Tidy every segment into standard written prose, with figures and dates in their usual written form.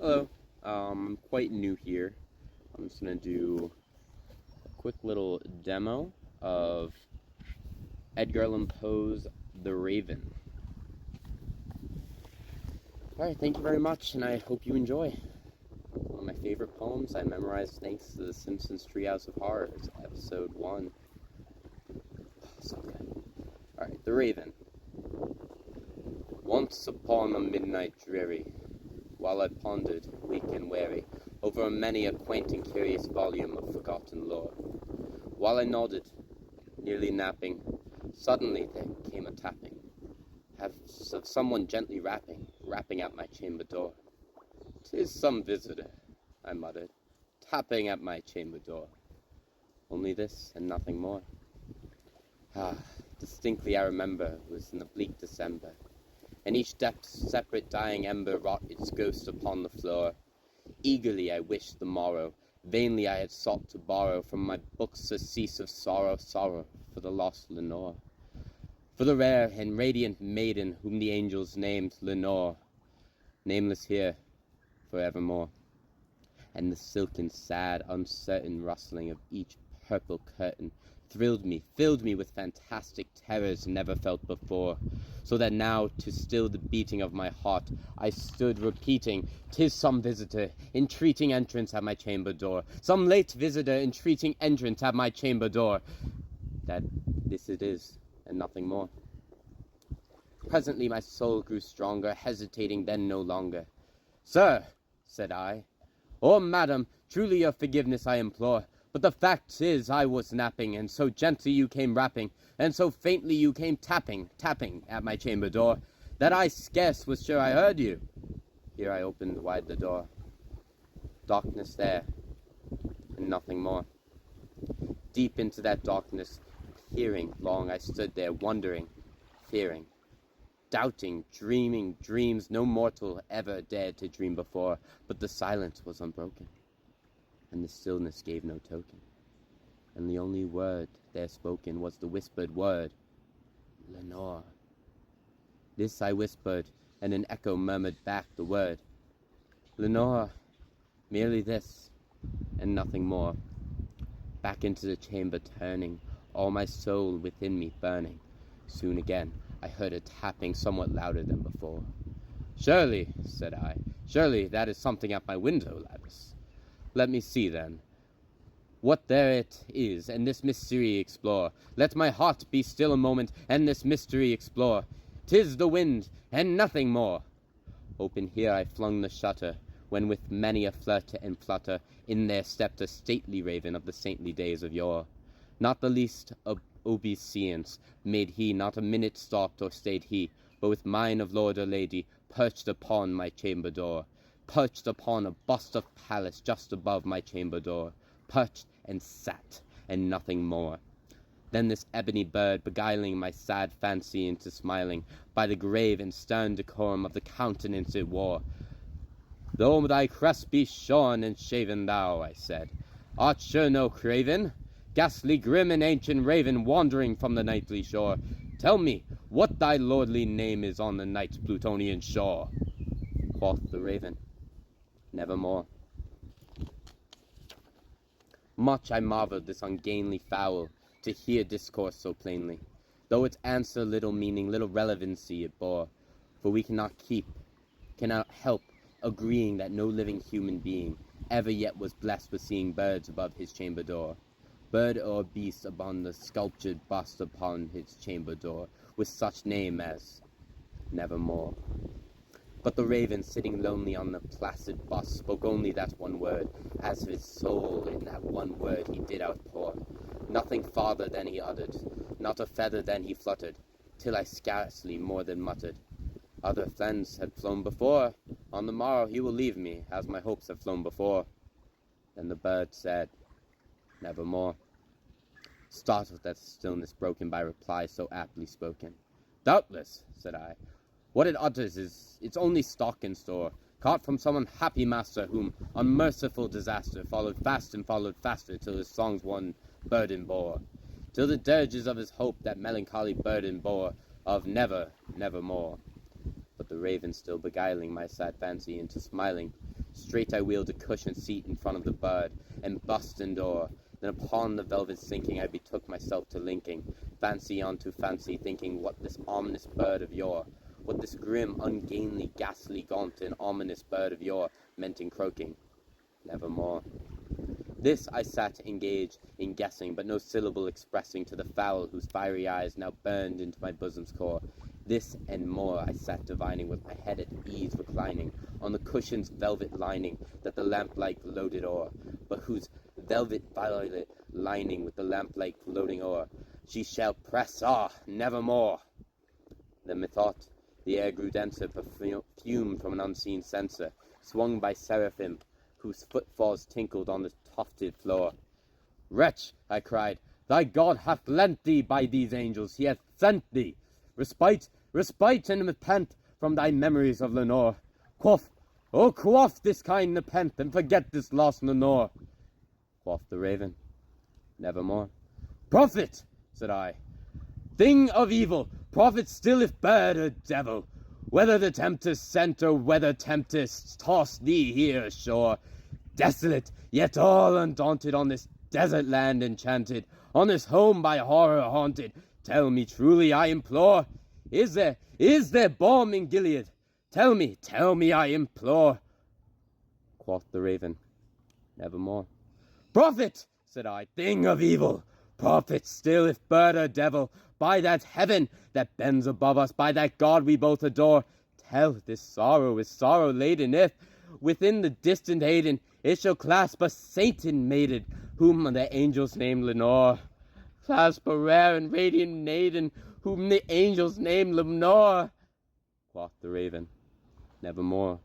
Hello. I'm quite new here. I'm just gonna do a quick little demo of Edgar Allan Poe's The Raven. Alright, thank you very much, and I hope you enjoy. One of my favorite poems I memorized thanks to The Simpsons Treehouse of Horrors, episode 1. So good. Alright, The Raven. Once upon a midnight dreary, while I pondered, weak and weary, over many a quaint and curious volume of forgotten lore. While I nodded, nearly napping, suddenly there came a tapping, of someone gently rapping at my chamber door. "'Tis some visitor," I muttered, "tapping at my chamber door. Only this and nothing more." Distinctly I remember it was in the bleak December, and each separate dying ember wrought its ghost upon the floor. Eagerly I wished the morrow, vainly I had sought to borrow from my books surcease of sorrow for the lost Lenore, for the rare and radiant maiden whom the angels named Lenore, nameless here forevermore. And the silken, sad, uncertain rustling of each purple curtain filled me with fantastic terrors never felt before, so that now, to still the beating of my heart, I stood repeating, "'Tis some visitor, entreating entrance at my chamber door, some late visitor, entreating entrance at my chamber door." That this it is, and nothing more. Presently my soul grew stronger, hesitating then no longer. "Sir," said I, "or madam, truly your forgiveness I implore, but the fact is I was napping, and so gently you came rapping, and so faintly you came tapping at my chamber door, that I scarce was sure I heard you." Here I opened wide the door. Darkness there, and nothing more. Deep into that darkness, peering long I stood there, wondering, fearing, doubting, dreaming dreams no mortal ever dared to dream before, but the silence was unbroken, and the stillness gave no token, and the only word there spoken was the whispered word, "Lenore." This I whispered, and an echo murmured back the word, "Lenore," merely this, and nothing more. Back into the chamber turning, all my soul within me burning. Soon again I heard a tapping somewhat louder than before. "Surely," said I, "surely that is something at my window lattice. Let me see, then, what there it is, and this mystery explore. Let my heart be still a moment, and this mystery explore. 'Tis the wind, and nothing more." Open here I flung the shutter, when with many a flirt and flutter in there stepped a stately raven of the saintly days of yore. Not the least obeisance made he, not a minute stopped or stayed he, but with mine of lord or lady perched upon my chamber door, perched upon a bust of Pallas just above my chamber door, perched and sat, and nothing more. Then this ebony bird, beguiling my sad fancy into smiling, by the grave and stern decorum of the countenance it wore. "Though thy crest be shorn and shaven, thou," I said, "art sure no craven? Ghastly, grim, and ancient raven, wandering from the nightly shore, tell me what thy lordly name is on the night's Plutonian shore." Quoth the raven, "Nevermore." Much I marveled this ungainly fowl to hear discourse so plainly, though its answer little meaning, little relevancy it bore, for we cannot help agreeing that no living human being ever yet was blessed with seeing birds above his chamber door, bird or beast upon the sculptured bust upon his chamber door, with such name as Nevermore. But the raven, sitting lonely on the placid bust, spoke only that one word, as his soul in that one word he did outpour. Nothing farther than he uttered, not a feather than he fluttered, till I scarcely more than muttered, "Other friends had flown before. On the morrow he will leave me, as my hopes have flown before." Then the bird said, "Nevermore," startled at the stillness broken by reply so aptly spoken. "Doubtless," said I, "what it utters is its only stock and store, caught from some unhappy master whom unmerciful disaster followed fast and followed faster till his songs one burden bore, till the dirges of his hope that melancholy burden bore of never, nevermore." But the raven, still beguiling my sad fancy into smiling, Straight I wheeled a cushioned seat in front of the bird, and bussed and o'er. Then upon the velvet sinking I betook myself to linking, fancy unto fancy, thinking what this ominous bird of yore, what this grim, ungainly, ghastly, gaunt, and ominous bird of yore meant in croaking. Nevermore. This I sat engaged in guessing, but no syllable expressing to the fowl whose fiery eyes now burned into my bosom's core. This and more I sat divining, with my head at ease reclining on the cushion's velvet lining that the lamplight gloated o'er, but whose velvet violet lining with the lamplight floating o'er she shall press, nevermore. Then methought the air grew denser, perfumed from an unseen censer, swung by seraphim, whose footfalls tinkled on the tufted floor. Wretch, I cried, thy God hath lent thee by these angels, he hath sent thee respite, and repent from thy memories of Lenore. Quaff, oh quaff this kind nepenthe, and forget this lost Lenore. Quoth the raven, nevermore. Prophet, said I, thing of evil, prophet still if bird or devil, whether the tempest sent or whether tempest tossed thee here ashore, desolate, yet all undaunted, on this desert land enchanted, on this home by horror haunted, tell me truly, I implore, is there balm in Gilead? Tell me, I implore. Quoth the raven, nevermore. Prophet, said I, thing of evil, prophet still if bird or devil, by that heaven that bends above us, by that God we both adore, tell this sorrow is sorrow laden, if within the distant Aden it shall clasp a sainted maiden, whom the angels name Lenore. Clasp a rare and radiant maiden, whom the angels name Lenore. Quoth the raven, nevermore.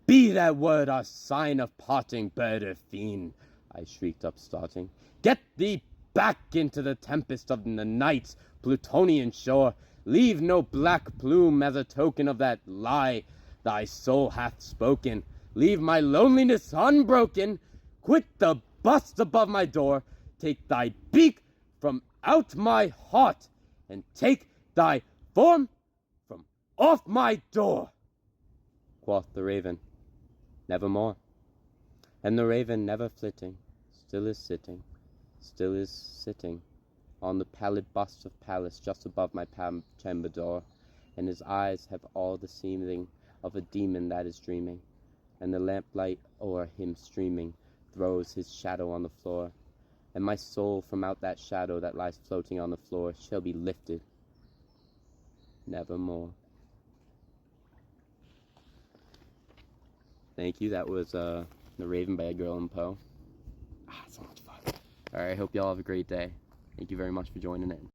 Be that word our sign of parting, bird or fiend, I shrieked upstarting. Get thee back into the tempest of the night's Plutonian shore. Leave no black plume as a token of that lie thy soul hath spoken. Leave my loneliness unbroken. Quit the bust above my door. Take thy beak from out my heart, and take thy form from off my door. Quoth the raven, nevermore. And the raven, never flitting, still is sitting on the pallid bust of Pallas just above my chamber door, and his eyes have all the seeming of a demon that is dreaming, and the lamplight o'er him streaming throws his shadow on the floor, and my soul from out that shadow that lies floating on the floor shall be lifted nevermore. Thank you. That was The Raven by Edgar Allan Poe. So much fun. Alright, I hope y'all have a great day. Thank you very much for joining in.